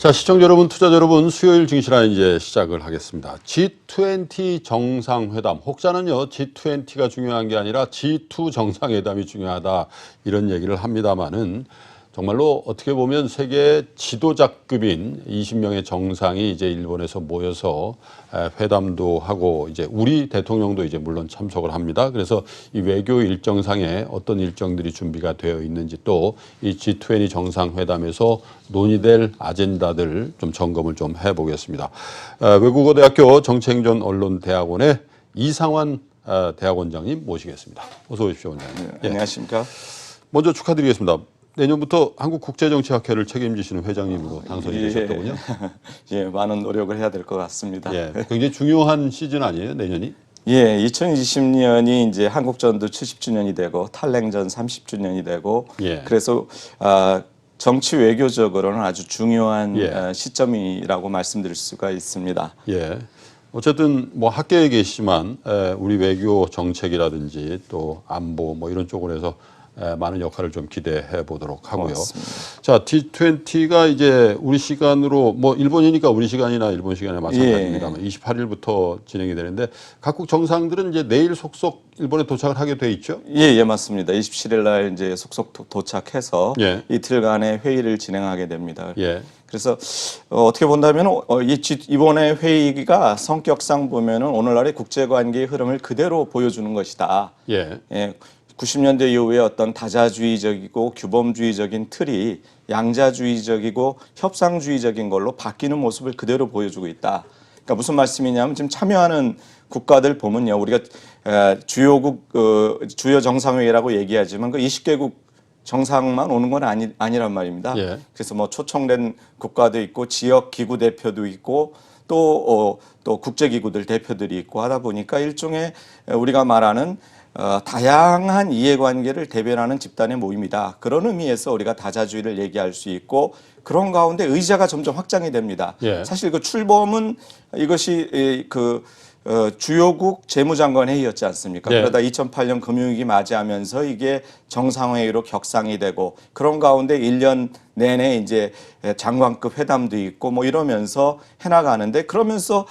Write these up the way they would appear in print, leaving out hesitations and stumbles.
자, 시청자 여러분, 투자자 여러분, 수요일 증시라는 이제 시작을 하겠습니다. G20 정상회담, 혹자는요, G20가 중요한 게 아니라 G2 정상회담이 중요하다 이런 얘기를 합니다만은 정말로 어떻게 보면 세계 지도자급인 20명의 정상이 이제 일본에서 모여서 회담도 하고 이제 우리 대통령도 이제 물론 참석을 합니다. 그래서 이 외교 일정상에 어떤 일정들이 준비가 되어 있는지 또 이 G20 정상회담에서 논의될 아젠다들 좀 점검을 좀 해보겠습니다. 외국어대학교 정책전 언론대학원의 이상환 대학원장님 모시겠습니다. 어서 오십시오, 원장님. 네, 안녕하십니까. 먼저 축하드리겠습니다. 내년부터 한국국제정치학회를 책임지시는 회장님으로 당선이 되셨더군요. 예, 많은 노력을 해야 될 것 같습니다. 예, 굉장히 중요한 시즌 아니에요, 내년이? 예, 2020년이 이제 한국전도 70주년이 되고 탈냉전 30주년이 되고 예. 그래서 정치 외교적으로는 아주 중요한 시점이라고 말씀드릴 수가 있습니다. 예. 어쨌든 뭐 학계에 계시지만 우리 외교 정책이라든지 또 안보 뭐 이런 쪽으로 해서 많은 역할을 좀 기대해 보도록 하고요. 고맙습니다. 자, G20가 이제 우리 시간으로 뭐 일본이니까 우리 시간이나 일본 시간에 마찬가지입니다만 28일부터 진행이 되는데 각국 정상들은 이제 내일 속속 일본에 도착을 하게 돼 있죠? 예, 맞습니다. 27일 날 이제 속속 도착해서 이틀간의 회의를 진행하게 됩니다. 예. 그래서 어떻게 본다면 이번에 회의가 성격상 보면은 오늘날의 국제관계의 흐름을 그대로 보여주는 것이다. 예. 90년대 이후에 어떤 다자주의적이고 규범주의적인 틀이 양자주의적이고 협상주의적인 걸로 바뀌는 모습을 그대로 보여주고 있다. 그러니까 무슨 말씀이냐면 지금 참여하는 국가들 보면요, 우리가 주요국 주요 정상회의라고 얘기하지만 그 20개국 정상만 오는 건 아니란 말입니다. 예. 그래서 뭐 초청된 국가도 있고 지역 기구 대표도 있고 또 국제기구들 대표들이 있고 하다 보니까 일종의 우리가 말하는 다양한 이해관계를 대변하는 집단의 모임이다. 그런 의미에서 우리가 다자주의를 얘기할 수 있고 그런 가운데 의자가 점점 확장이 됩니다. 예. 사실 그 출범은 이것이 주요국 재무장관 회의였지 않습니까? 네. 그러다 2008년 금융위기 맞이하면서 이게 정상회의로 격상이 되고 그런 가운데 1년 내내 이제 장관급 회담도 있고 뭐 이러면서 해나가는데 그러면서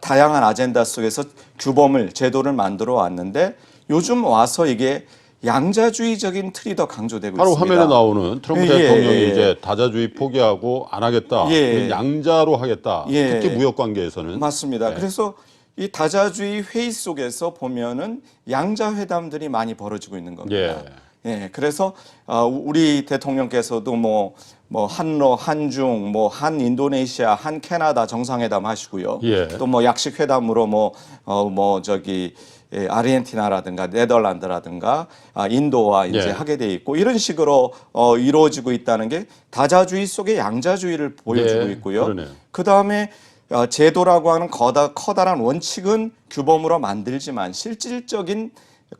다양한 아젠다 속에서 규범을 제도를 만들어 왔는데 요즘 와서 이게 양자주의적인 틀이 더 강조되고 바로 있습니다. 화면에 나오는 트럼프 대통령이 이제 다자주의 포기하고 안 하겠다. 양자로 하겠다. 특히 무역 관계에서는. 맞습니다. 그래서 이 다자주의 회의 속에서 보면은 양자 회담들이 많이 벌어지고 있는 겁니다. 그래서 우리 대통령께서도 뭐 한러, 한중, 뭐 한인도네시아, 한캐나다 정상회담 하시고요. 또 뭐 약식 회담으로 아르헨티나라든가 네덜란드라든가 인도와 이제 하게 돼 있고 이런 식으로 이루어지고 있다는 게 다자주의 속에 양자주의를 보여주고 있고요. 그 다음에 제도라고 하는 커다란 원칙은 규범으로 만들지만 실질적인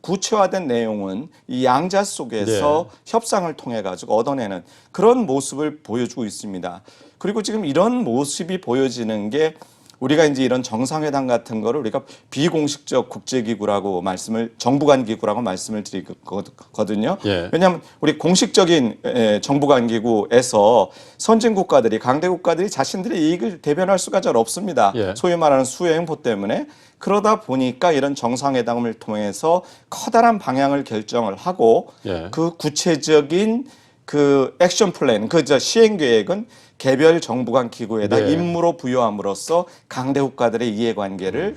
구체화된 내용은 이 양자 속에서 협상을 통해 가지고 얻어내는 그런 모습을 보여주고 있습니다. 그리고 지금 이런 모습이 보여지는 게 우리가 이제 이런 정상회담 같은 거를 우리가 비공식적 국제기구라고 정부 간 기구라고 말씀을 드리거든요. 왜냐하면 우리 공식적인 정부 간 기구에서 선진국가들이 강대국가들이 자신들의 이익을 대변할 수가 잘 없습니다. 소위 말하는 수요 행보 때문에. 그러다 보니까 이런 정상회담을 통해서 커다란 방향을 결정을 하고 그 구체적인 그 액션 플랜, 시행 계획은 개별 정부 간 기구에다 임무로 부여함으로써 강대 국가들의 이해관계를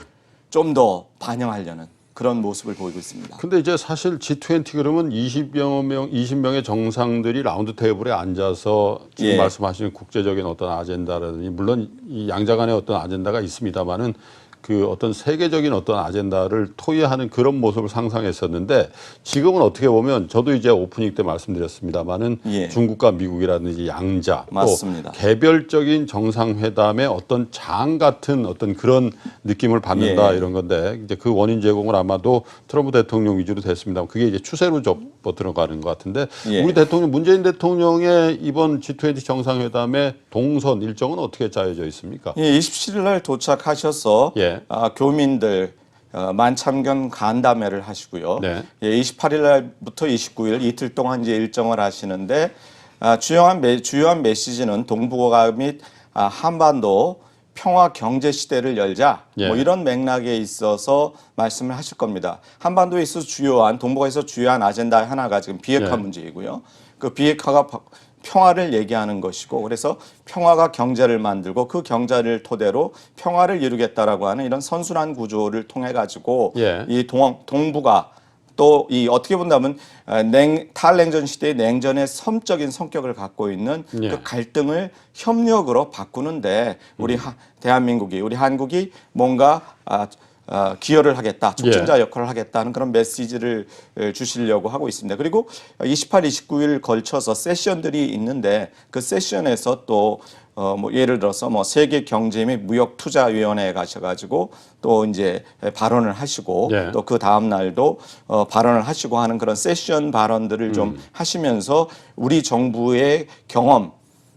좀 더 반영하려는 그런 모습을 보이고 있습니다. 근데 이제 사실 G20 그러면 20명의 정상들이 라운드 테이블에 앉아서 지금 말씀하시는 국제적인 어떤 아젠다라든지 물론 이 양자 간의 어떤 아젠다가 있습니다만은 그 어떤 세계적인 어떤 아젠다를 토의하는 그런 모습을 상상했었는데 지금은 어떻게 보면 저도 이제 오프닝 때 말씀드렸습니다만은 중국과 미국이라든지 양자 맞습니다. 또 개별적인 정상회담의 어떤 장 같은 어떤 그런 느낌을 받는다 이런 건데 이제 그 원인 제공을 아마도 트럼프 대통령 위주로 됐습니다만 그게 이제 추세로 접어 들어가는 것 같은데 우리 대통령 문재인 대통령의 이번 G20 정상회담의 동선 일정은 어떻게 짜여져 있습니까? 27일 날 도착하셔서 교민들 만참견 간담회를 하시고요. 28일 날부터 29일 이틀 동안 이제 일정을 하시는데 주요한 메시지는 동북아 및 한반도 평화 경제 시대를 열자 예. 뭐 이런 맥락에 있어서 말씀을 하실 겁니다. 한반도에 있어서 주요한 동북아에서 주요한 아젠다 하나가 지금 비핵화 예. 문제이고요. 그 비핵화가 평화를 얘기하는 것이고 그래서 평화가 경제를 만들고 그 경제를 토대로 평화를 이루겠다라고 하는 이런 선순환 구조를 통해 가지고 예. 이 동북아 또 이 어떻게 본다면 탈냉전 시대의 냉전의 섬적인 성격을 갖고 있는 예. 그 갈등을 협력으로 바꾸는데 우리 대한민국이 우리 한국이 뭔가 기여를 하겠다, 촉진자 역할을 하겠다는 그런 메시지를 주시려고 하고 있습니다. 그리고 28, 29일 걸쳐서 세션들이 있는데 그 세션에서 또 뭐 예를 들어서 뭐 세계 경제 및 무역 투자 위원회에 가셔가지고 또 이제 발언을 하시고 예. 또 그 다음 날도 발언을 하시고 하는 그런 세션 발언들을 좀 하시면서 우리 정부의 경험,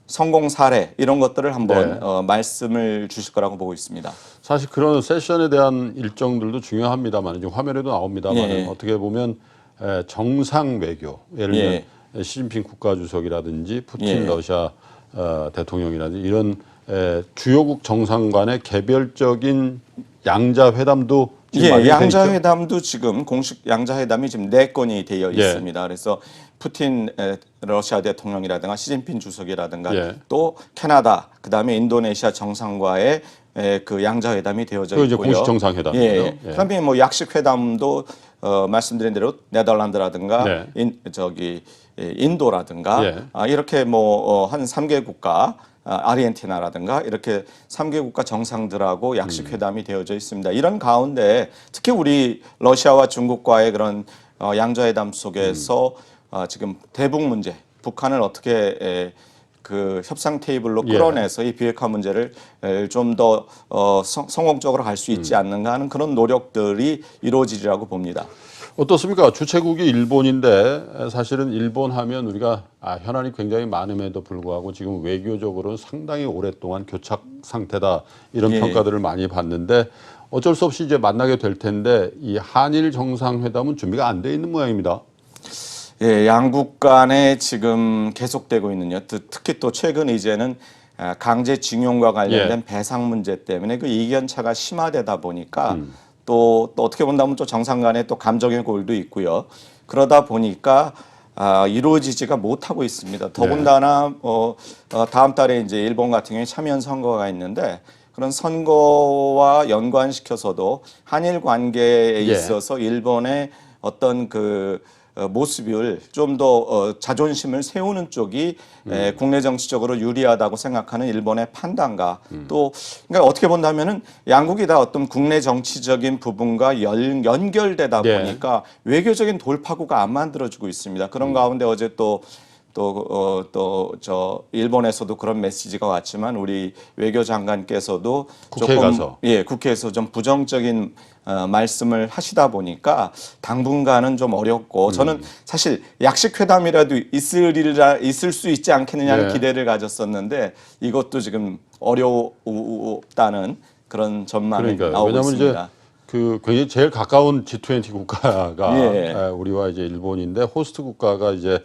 성공 사례 이런 것들을 한번 말씀을 주실 거라고 보고 있습니다. 사실 그런 세션에 대한 일정들도 중요합니다만 지금 화면에도 나옵니다만 예. 어떻게 보면 정상 외교 예를 들면 시진핑 국가주석이라든지 푸틴 예. 러시아 대통령이라든지 이런 주요국 정상 간의 개별적인 양자회담도 지금 예, 많이 돼 있죠? 양자회담도 지금 공식 양자회담이 지금 4건이 되어 예. 있습니다. 그래서 푸틴 러시아 대통령이라든가 시진핑 주석이라든가 예. 또 캐나다 그다음에 인도네시아 정상과의 그 양자회담이 되어져 그거 있고요. 이제 공식 정상회담이죠. 예. 예. 그다음에 뭐 약식 회담도 말씀드린 대로 네덜란드라든가 네. 인도라든가 예. 이렇게 뭐 한 3개 국가 아르헨티나라든가 이렇게 3개 국가 정상들하고 약식 회담이 되어져 있습니다. 이런 가운데 특히 우리 러시아와 중국과의 그런 양자회담 속에서 지금 대북 문제, 북한을 어떻게 그 협상 테이블로 끌어내서 이 비핵화 문제를 좀 더 성공적으로 할 수 있지 않는가 하는 그런 노력들이 이루어지리라고 봅니다. 어떻습니까? 주최국이 일본인데 사실은 일본 하면 우리가 현안이 굉장히 많음에도 불구하고 지금 외교적으로는 상당히 오랫동안 교착 상태다 이런 평가들을 많이 받는데 어쩔 수 없이 이제 만나게 될 텐데 이 한일 정상회담은 준비가 안 돼 있는 모양입니다. 예, 양국 간에 지금 계속되고 있는요. 특히 또 최근 이제는 강제징용과 관련된 배상 문제 때문에 그 이견 차가 심화되다 보니까 또 어떻게 본다면 또 정상 간에 또 감정의 골도 있고요. 그러다 보니까 이루어지지가 못하고 있습니다. 더군다나 다음 달에 이제 일본 같은 경우에 참여연 선거가 있는데 그런 선거와 연관시켜서도 한일 관계에 있어서 일본의 어떤 그 모습을 좀 더 자존심을 세우는 쪽이 국내 정치적으로 유리하다고 생각하는 일본의 판단과 또 그러니까 어떻게 본다면은 양국이 다 어떤 국내 정치적인 부분과 연결되다 보니까 외교적인 돌파구가 안 만들어지고 있습니다. 그런 가운데 어제 또 일본에서도 그런 메시지가 왔지만 우리 외교장관께서도 국회에 가서 국회에서 좀 부정적인 말씀을 하시다 보니까 당분간은 좀 어렵고 저는 사실 약식 회담이라도 있을 수 있지 않겠느냐는 기대를 가졌었는데 이것도 지금 어렵다는 그런 전망이 나오고 왜냐하면 있습니다. 이제 그 굉장히 제일 가까운 G20 국가가 우리와 이제 일본인데 호스트 국가가 이제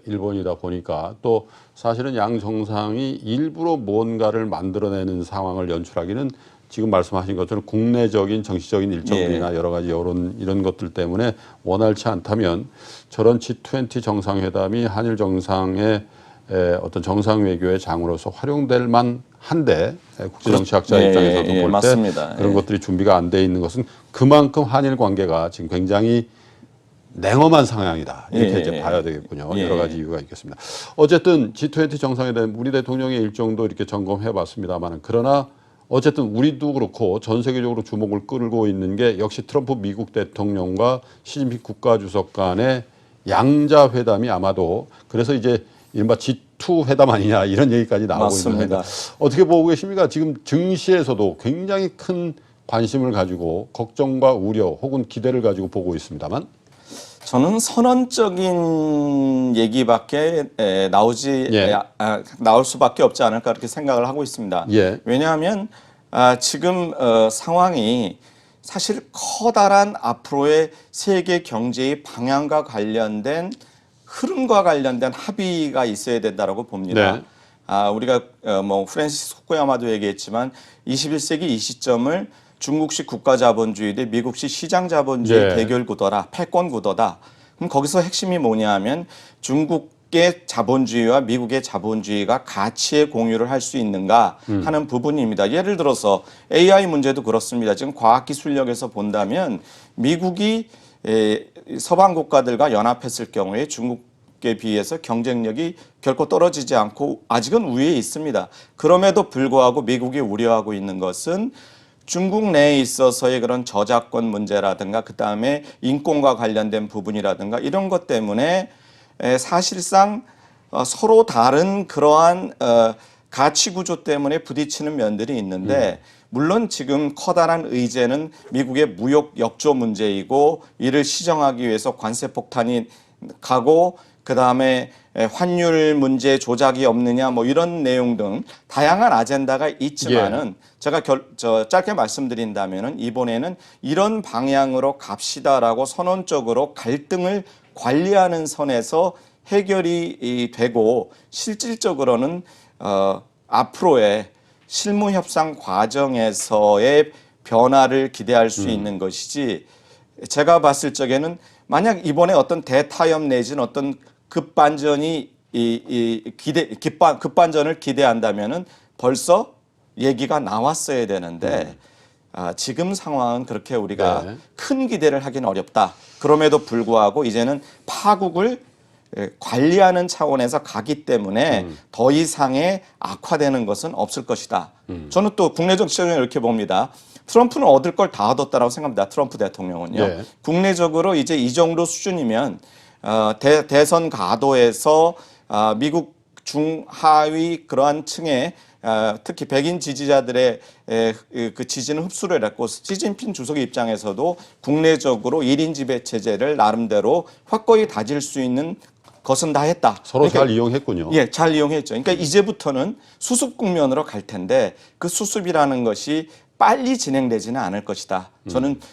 일본이다 보니까 또 사실은 양 정상이 일부러 뭔가를 만들어내는 상황을 연출하기는 지금 말씀하신 것처럼 국내적인 정치적인 일정들이나 여러 가지 이런 것들 때문에 원활치 않다면 저런 G20 정상회담이 한일 정상의 어떤 정상 외교의 장으로서 활용될 만한데 국제정치학자 입장에서도 볼 때 그런 것들이 준비가 안 돼 있는 것은 그만큼 한일 관계가 지금 굉장히 냉엄한 상황이다. 이렇게 이제 봐야 되겠군요. 여러 가지 이유가 있겠습니다. 어쨌든 G20 정상회담 우리 대통령의 일정도 이렇게 점검해 봤습니다만 그러나 어쨌든 우리도 그렇고 전 세계적으로 주목을 끌고 있는 게 역시 트럼프 미국 대통령과 시진핑 국가주석 간의 양자회담이 아마도 그래서 이제 이른바 G2 회담 아니냐 이런 얘기까지 나오고 있는데 어떻게 보고 계십니까? 지금 증시에서도 굉장히 큰 관심을 가지고 걱정과 우려 혹은 기대를 가지고 보고 있습니다만 저는 선언적인 얘기밖에 나올 수밖에 없지 않을까 그렇게 생각을 하고 있습니다. 왜냐하면 지금 상황이 사실 커다란 앞으로의 세계 경제의 방향과 관련된 흐름과 관련된 합의가 있어야 된다고 봅니다. 우리가 뭐 프랜시스 후쿠야마도 얘기했지만 21세기 이 시점을 중국식 국가자본주의 대 미국식 시장자본주의 예. 대결 구도라, 패권 구도다. 그럼 거기서 핵심이 뭐냐 하면 중국의 자본주의와 미국의 자본주의가 가치의 공유를 할 수 있는가 하는 부분입니다. 예를 들어서 AI 문제도 그렇습니다. 지금 과학기술력에서 본다면 미국이 서방 국가들과 연합했을 경우에 중국에 비해서 경쟁력이 결코 떨어지지 않고 아직은 우위에 있습니다. 그럼에도 불구하고 미국이 우려하고 있는 것은 중국 내에 있어서의 그런 저작권 문제라든가 그다음에 인권과 관련된 부분이라든가 이런 것 때문에 사실상 서로 다른 그러한 가치 구조 때문에 부딪히는 면들이 있는데 물론 지금 커다란 의제는 미국의 무역 역조 문제이고 이를 시정하기 위해서 관세 폭탄이 가고 그다음에 환율 문제 조작이 없느냐 뭐 이런 내용 등 다양한 아젠다가 있지만은 제가 짧게 말씀드린다면은 이번에는 이런 방향으로 갑시다라고 선언적으로 갈등을 관리하는 선에서 해결이 되고 실질적으로는 앞으로의 실무 협상 과정에서의 변화를 기대할 수 있는 것이지 제가 봤을 적에는 만약 이번에 어떤 대타협 내지는 어떤 급반전이 급반전을 기대한다면은 벌써 얘기가 나왔어야 되는데 지금 상황은 그렇게 우리가 큰 기대를 하기는 어렵다. 그럼에도 불구하고 이제는 파국을 관리하는 차원에서 가기 때문에 더 이상의 악화되는 것은 없을 것이다. 저는 또 국내 정치적으로 이렇게 봅니다. 트럼프는 얻을 걸 다 얻었다라고 생각합니다. 트럼프 대통령은요. 국내적으로 이제 이 정도 수준이면 대선 가도에서 미국 중하위 그러한 층의 특히 백인 지지자들의 그 지지는 흡수를 했고 시진핑 주석의 입장에서도 국내적으로 1인 지배 체제를 나름대로 확고히 다질 수 있는 것은 다 했다. 서로 잘 이용했군요. 예, 잘 이용했죠. 그러니까 이제부터는 수습 국면으로 갈 텐데 그 수습이라는 것이 빨리 진행되지는 않을 것이다.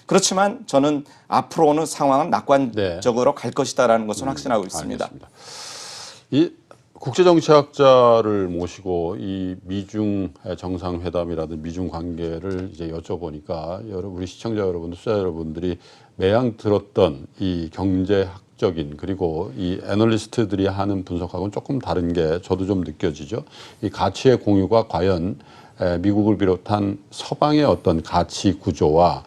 그렇지만 저는 앞으로는 상황은 낙관적으로 갈 것이다라는 것은 확신하고 있습니다. 알겠습니다. 이 국제정치학자를 모시고 이 미중 정상회담이라든 미중 관계를 이제 여쭤보니까 우리 시청자 여러분들, 투자 여러분들이 매양 들었던 이 경제학적인 그리고 이 애널리스트들이 하는 분석하고는 조금 다른 게 저도 좀 느껴지죠. 이 가치의 공유가 과연 미국을 비롯한 서방의 어떤 가치 구조와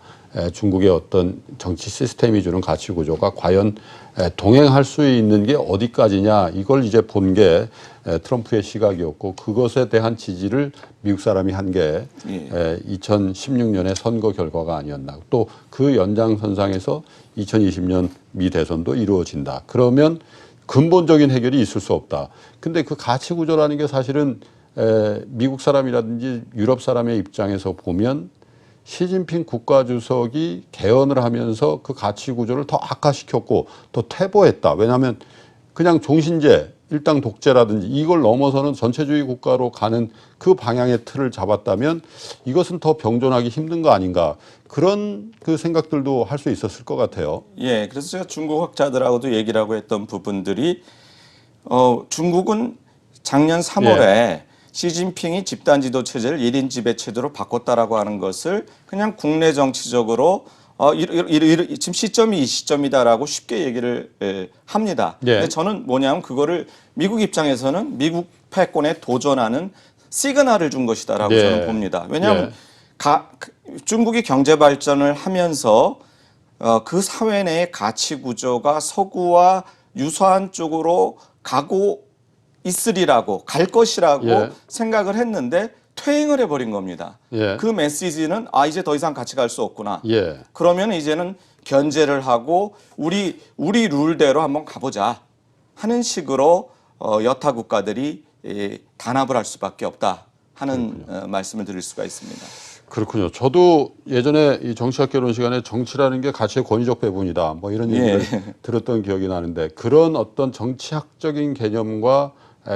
중국의 어떤 정치 시스템이 주는 가치 구조가 과연 동행할 수 있는 게 어디까지냐 이걸 이제 본 게 트럼프의 시각이었고 그것에 대한 지지를 미국 사람이 한 게 2016년의 선거 결과가 아니었나. 또 그 연장선상에서 2020년 미 대선도 이루어진다. 그러면 근본적인 해결이 있을 수 없다. 근데 그 가치 구조라는 게 사실은 미국 사람이라든지 유럽 사람의 입장에서 보면 시진핑 국가주석이 개헌을 하면서 그 가치 구조를 더 악화시켰고 더 퇴보했다. 왜냐하면 그냥 종신제, 일당 독재라든지 이걸 넘어서는 전체주의 국가로 가는 그 방향의 틀을 잡았다면 이것은 더 병존하기 힘든 거 아닌가. 그런 그 생각들도 할 수 있었을 것 같아요. 예, 그래서 제가 중국 학자들하고도 얘기를 하고 했던 부분들이 중국은 작년 3월에 시진핑이 집단지도 체제를 1인 지배 체제로 바꿨다라고 하는 것을 그냥 국내 정치적으로 지금 시점이 이 시점이다라고 쉽게 얘기를 합니다. 근데 저는 뭐냐면 그거를 미국 입장에서는 미국 패권에 도전하는 시그널을 준 것이다라고 저는 봅니다. 왜냐하면 중국이 경제 발전을 하면서 그 사회 내의 가치 구조가 서구와 유사한 쪽으로 가고 있으리라고 갈 것이라고 생각을 했는데 퇴행을 해버린 겁니다. 그 메시지는 이제 더 이상 같이 갈 수 없구나. 그러면 이제는 견제를 하고 우리 룰대로 한번 가보자 하는 식으로 여타 국가들이 단합을 할 수밖에 없다 하는 말씀을 드릴 수가 있습니다. 그렇군요. 저도 예전에 이 정치학 개론 시간에 정치라는 게 가치의 권위적 배분이다. 뭐 이런 얘기를 들었던 기억이 나는데 그런 어떤 정치학적인 개념과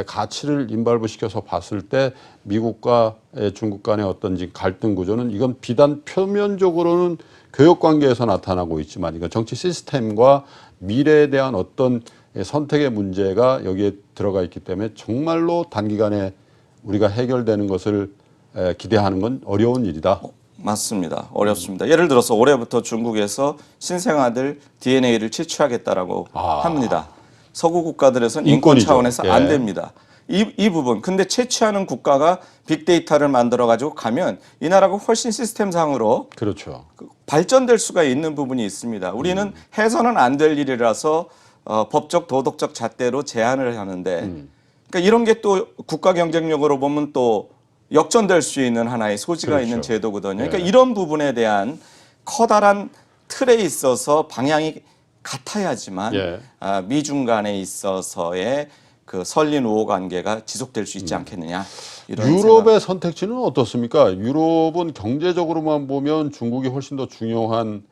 가치를 임발부시켜서 봤을 때 미국과 중국 간의 어떤 갈등 구조는 이건 비단 표면적으로는 교역 관계에서 나타나고 있지만 이건 정치 시스템과 미래에 대한 어떤 선택의 문제가 여기에 들어가 있기 때문에 정말로 단기간에 우리가 해결되는 것을 기대하는 건 어려운 일이다. 맞습니다. 어렵습니다. 예를 들어서 올해부터 중국에서 신생아들 DNA를 채취하겠다라고 합니다. 서구 국가들에서는 인권 인권이죠. 차원에서 안 예. 됩니다. 이 부분. 근데 채취하는 국가가 빅데이터를 만들어 가지고 가면 이 나라가 훨씬 시스템상으로 그렇죠. 발전될 수가 있는 부분이 있습니다. 우리는 해서는 안 될 일이라서 법적 도덕적 잣대로 제한을 하는데 그러니까 이런 게 또 국가 경쟁력으로 보면 또 역전될 수 있는 하나의 소지가 그렇죠. 있는 제도거든요. 그러니까 예. 이런 부분에 대한 커다란 틀에 있어서 방향이 같아야지만 예. 미중 간에 있어서의 그 설린 우호 관계가 지속될 수 있지 않겠느냐. 이런 유럽의 선택지는 어떻습니까? 유럽은 경제적으로만 보면 중국이 훨씬 더 중요한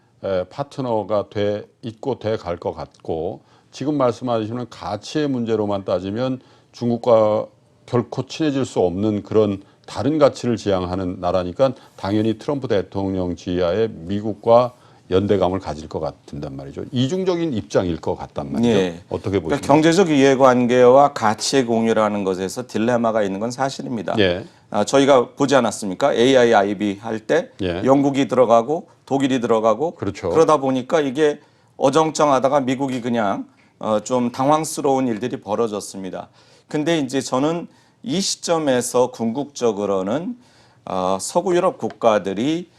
파트너가 돼 있고 돼 갈 것 같고 지금 말씀하시는 가치의 문제로만 따지면 중국과 결코 친해질 수 없는 그런 다른 가치를 지향하는 나라니까 당연히 트럼프 대통령 지하에 미국과 연대감을 가질 것 같은단 말이죠. 이중적인 입장일 것 같단 말이죠. 예. 어떻게 보십니까? 그러니까 경제적 이해관계와 가치의 공유라는 것에서 딜레마가 있는 건 사실입니다. 예. 저희가 보지 않았습니까? AIIB 할 때 예. 영국이 들어가고 독일이 들어가고 그렇죠. 그러다 보니까 이게 어정쩡하다가 미국이 그냥 좀 당황스러운 일들이 벌어졌습니다. 근데 이제 저는 이 시점에서 궁극적으로는 서구 유럽 국가들이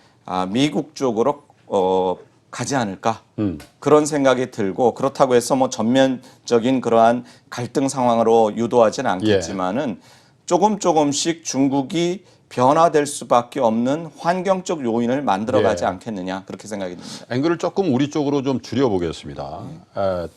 미국 쪽으로 가지 않을까 그런 생각이 들고 그렇다고 해서 뭐 전면적인 그러한 갈등 상황으로 유도하지는 않겠지만은 조금씩 중국이 변화될 수밖에 없는 환경적 요인을 만들어가지 않겠느냐 그렇게 생각이 듭니다. 앵글을 조금 우리 쪽으로 좀 줄여보겠습니다.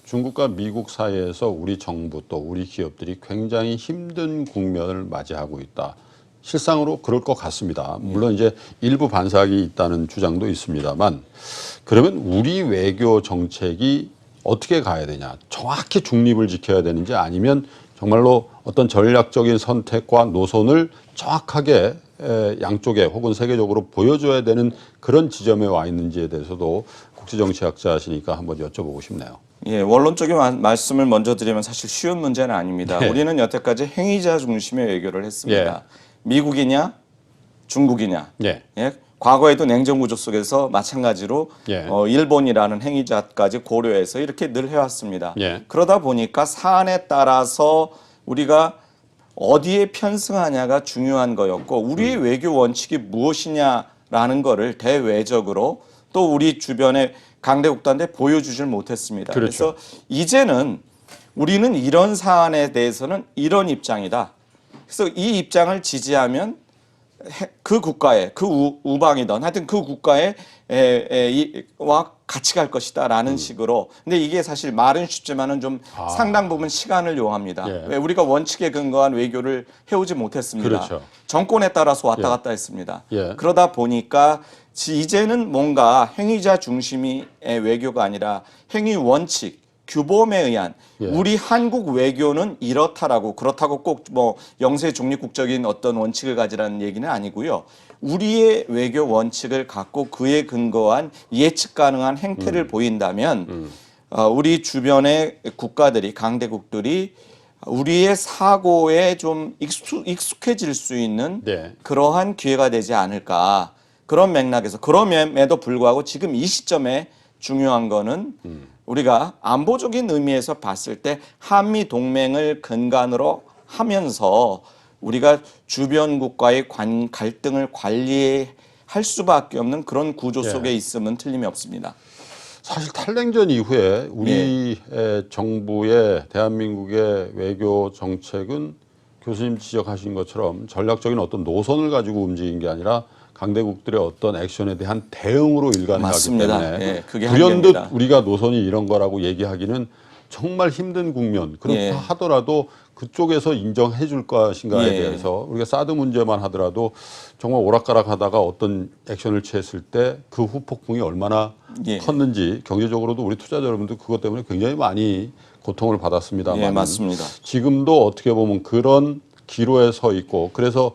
중국과 미국 사이에서 우리 정부 또 우리 기업들이 굉장히 힘든 국면을 맞이하고 있다. 실상으로 그럴 것 같습니다. 물론 이제 일부 반삭이 있다는 주장도 있습니다만 그러면 우리 외교 정책이 어떻게 가야 되냐? 정확히 중립을 지켜야 되는지 아니면 정말로 어떤 전략적인 선택과 노선을 정확하게 양쪽에 혹은 세계적으로 보여줘야 되는 그런 지점에 와 있는지에 대해서도 국제정치학자시니까 한번 여쭤보고 싶네요. 예, 원론적인 말씀을 먼저 드리면 사실 쉬운 문제는 아닙니다. 네. 우리는 여태까지 행위자 중심의 외교를 했습니다. 예. 미국이냐, 중국이냐. 예. 예? 과거에도 냉전 구조 속에서 마찬가지로 예. 일본이라는 행위자까지 고려해서 이렇게 늘 해왔습니다. 예. 그러다 보니까 사안에 따라서 우리가 어디에 편승하냐가 중요한 거였고 우리의 외교 원칙이 무엇이냐라는 거를 대외적으로 또 우리 주변의 강대국들한테 보여주질 못했습니다. 그렇죠. 그래서 이제는 우리는 이런 사안에 대해서는 이런 입장이다. 그래서 이 입장을 지지하면 그 국가에 그 우방이든 하여튼 그 국가에 와 같이 갈 것이다라는 식으로. 근데 이게 사실 말은 쉽지만은 좀 상당 부분 시간을 요합니다. 예. 왜 우리가 원칙에 근거한 외교를 해오지 못했습니다. 그렇죠. 정권에 따라서 왔다 갔다 했습니다. 예. 그러다 보니까 이제는 뭔가 행위자 중심의 외교가 아니라 행위 원칙 규범에 의한 우리 한국 외교는 이렇다라고 그렇다고 꼭 뭐 영세 중립국적인 어떤 원칙을 가지라는 얘기는 아니고요. 우리의 외교 원칙을 갖고 그에 근거한 예측 가능한 행태를 보인다면 우리 주변의 국가들이 강대국들이 우리의 사고에 좀 익숙해질 수 있는 네. 그러한 기회가 되지 않을까. 그런 맥락에서 그럼에도 불구하고 지금 이 시점에 중요한 거는 우리가 안보적인 의미에서 봤을 때 한미 동맹을 근간으로 하면서 우리가 주변 국가의 갈등을 관리할 수밖에 없는 그런 구조 속에 있으면 틀림이 없습니다. 사실 탈냉전 이후에 우리 정부의 대한민국의 외교 정책은 교수님 지적하신 것처럼 전략적인 어떤 노선을 가지고 움직인 게 아니라 강대국들의 어떤 액션에 대한 대응으로 일관하기 때문에 예, 그게 불현듯 한계입니다. 우리가 노선이 이런 거라고 얘기하기는 정말 힘든 국면. 그렇다 하더라도 그쪽에서 인정해 줄 것인가에 대해서 우리가 사드 문제만 하더라도 정말 오락가락하다가 어떤 액션을 취했을 때 그 후폭풍이 얼마나 컸는지 경제적으로도 우리 투자자 여러분들 그것 때문에 굉장히 많이 고통을 받았습니다만 예, 맞습니다. 지금도 어떻게 보면 그런 기로에 서 있고 그래서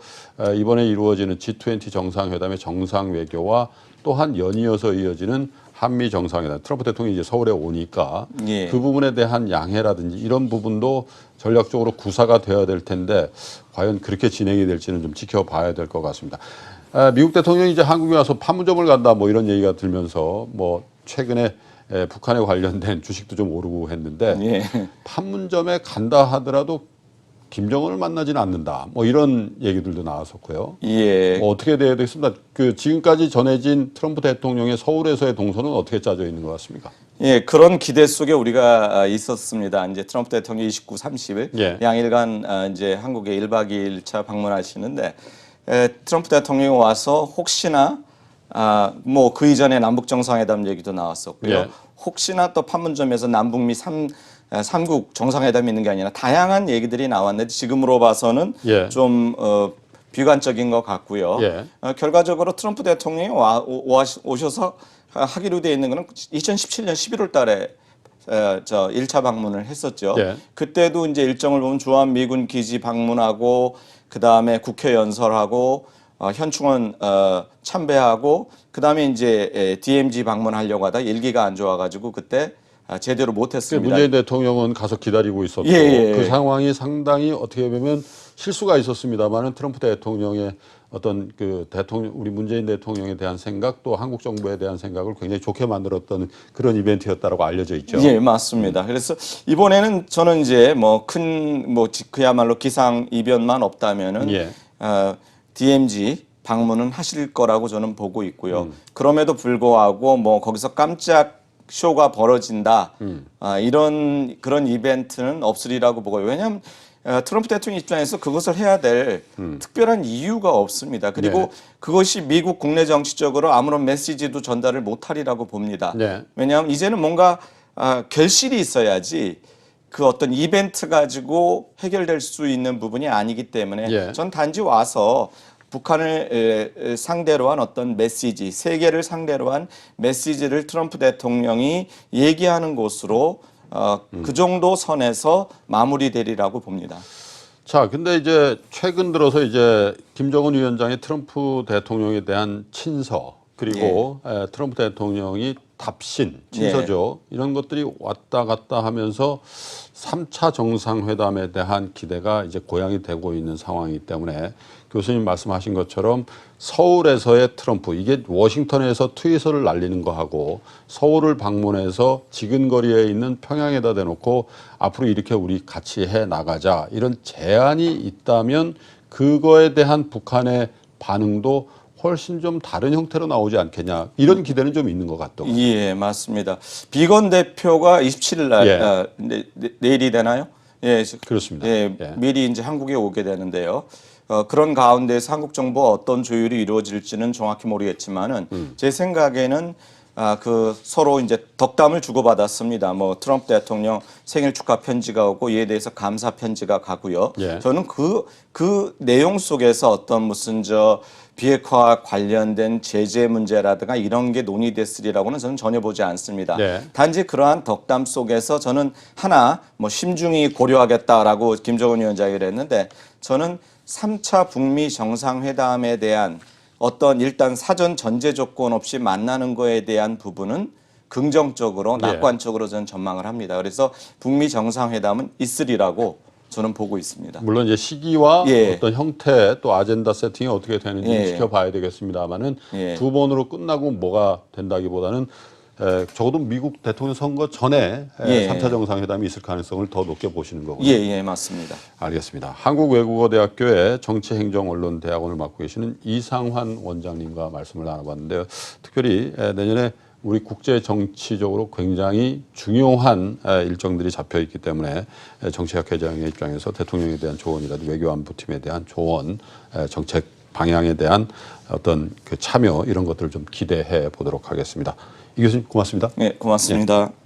이번에 이루어지는 G20 정상회담의 정상 외교와 또한 연이어서 이어지는 한미 정상회담 트럼프 대통령이 이제 서울에 오니까 예. 그 부분에 대한 양해라든지 이런 부분도 전략적으로 구사가 되어야 될 텐데 과연 그렇게 진행이 될지는 좀 지켜봐야 될 것 같습니다. 미국 대통령이 이제 한국에 와서 판문점을 간다 뭐 이런 얘기가 들면서 뭐 최근에 북한에 관련된 주식도 좀 오르고 했는데 예. 판문점에 간다 하더라도 김정은을 만나지는 않는다. 뭐 이런 얘기들도 나왔었고요. 예. 뭐 어떻게 돼야 되겠습니다. 그 지금까지 전해진 트럼프 대통령의 서울에서의 동선은 어떻게 짜져 있는 것 같습니까? 예, 그런 기대 속에 우리가 있었습니다. 이제 트럼프 대통령이 29, 30일 예. 양일간 이제 한국에 1박 2일차 방문하시는데 트럼프 대통령이 와서 혹시나 뭐 그 이전에 남북 정상회담 얘기도 나왔었고요. 예. 혹시나 또 판문점에서 남북미 삼국 정상회담이 있는 게 아니라 다양한 얘기들이 나왔는데 지금으로 봐서는 예. 좀 비관적인 것 같고요. 예. 결과적으로 트럼프 대통령이 오셔서 하기로 되어 있는 것은 2017년 11월 달에 저 1차 방문을 했었죠. 예. 그때도 이제 일정을 보면 주한미군 기지 방문하고 그다음에 국회 연설하고 현충원 참배하고 그다음에 이제 DMZ 방문하려고 하다 일기가 안 좋아가지고 그때 제대로 못했습니다. 문재인 대통령은 가서 기다리고 있었고 그 상황이 상당히 어떻게 보면 실수가 있었습니다만은 트럼프 대통령의 어떤 그 우리 문재인 대통령에 대한 생각 또 한국 정부에 대한 생각을 굉장히 좋게 만들었던 그런 이벤트였다라고 알려져 있죠. 예, 맞습니다. 그래서 이번에는 저는 이제 그야말로 기상 이변만 없다면은 예. DMZ 방문은 하실 거라고 저는 보고 있고요. 그럼에도 불구하고 뭐 거기서 깜짝 쇼가 벌어진다. 이런 그런 이벤트는 없으리라고 보고요. 왜냐하면 트럼프 대통령 입장에서 그것을 해야 될 특별한 이유가 없습니다. 그리고 네. 그것이 미국 국내 정치적으로 아무런 메시지도 전달을 못하리라고 봅니다. 네. 왜냐하면 이제는 뭔가 결실이 있어야지 그 어떤 이벤트 가지고 해결될 수 있는 부분이 아니기 때문에 예. 전 단지 와서 북한을 상대로 한 어떤 메시지, 세계를 상대로 한 메시지를 트럼프 대통령이 얘기하는 곳으로 그 정도 선에서 마무리되리라고 봅니다. 자, 근데 이제 최근 들어서 이제 김정은 위원장의 트럼프 대통령에 대한 친서 그리고 트럼프 대통령이 답신, 친서죠. 이런 것들이 왔다 갔다 하면서 3차 정상회담에 대한 기대가 이제 고양이 되고 있는 상황이기 때문에 교수님 말씀하신 것처럼 서울에서의 트럼프, 이게 워싱턴에서 트윗을 날리는 거하고 서울을 방문해서 지근거리에 있는 평양에다 대놓고 앞으로 이렇게 우리 같이 해 나가자 이런 제안이 있다면 그거에 대한 북한의 반응도 훨씬 좀 다른 형태로 나오지 않겠냐 이런 기대는 좀 있는 것 같더라고요. 예, 맞습니다. 비건 대표가 27일 날 내일이 되나요? 예, 그렇습니다. 예, 미리 이제 한국에 오게 되는데요. 그런 가운데서 한국 정부와 어떤 조율이 이루어질지는 정확히 모르겠지만은 제 생각에는 그 서로 이제 덕담을 주고받았습니다. 뭐 트럼프 대통령 생일 축하 편지가 오고 이에 대해서 감사 편지가 가고요. 예. 저는 그 내용 속에서 어떤 무슨 비핵화 관련된 제재 문제라든가 이런 게 논의됐으리라고는 저는 전혀 보지 않습니다. 네. 단지 그러한 덕담 속에서 저는 하나 뭐 심중히 고려하겠다라고 김정은 위원장이 그랬는데 저는 3차 북미 정상회담에 대한 어떤 일단 사전 전제 조건 없이 만나는 거에 대한 부분은 긍정적으로 낙관적으로 저는 전망을 합니다. 그래서 북미 정상회담은 있으리라고 저는 보고 있습니다. 물론 이제 시기와 어떤 형태 또 아젠다 세팅이 어떻게 되는지 지켜봐야 되겠습니다만은 두 번으로 끝나고 뭐가 된다기보다는 적어도 미국 대통령 선거 전에 3차 정상회담이 있을 가능성을 더 높게 보시는 거군요. 예, 맞습니다. 알겠습니다. 한국외국어대학교의 정치행정언론대학원을 맡고 계시는 이상환 원장님과 말씀을 나눠봤는데요. 특별히 내년에 우리 국제 정치적으로 굉장히 중요한 일정들이 잡혀 있기 때문에 정치학 회장의 입장에서 대통령에 대한 조언이라도 외교안보팀에 대한 조언, 정책 방향에 대한 어떤 그 참여 이런 것들을 좀 기대해 보도록 하겠습니다. 이 교수님 고맙습니다. 네, 고맙습니다.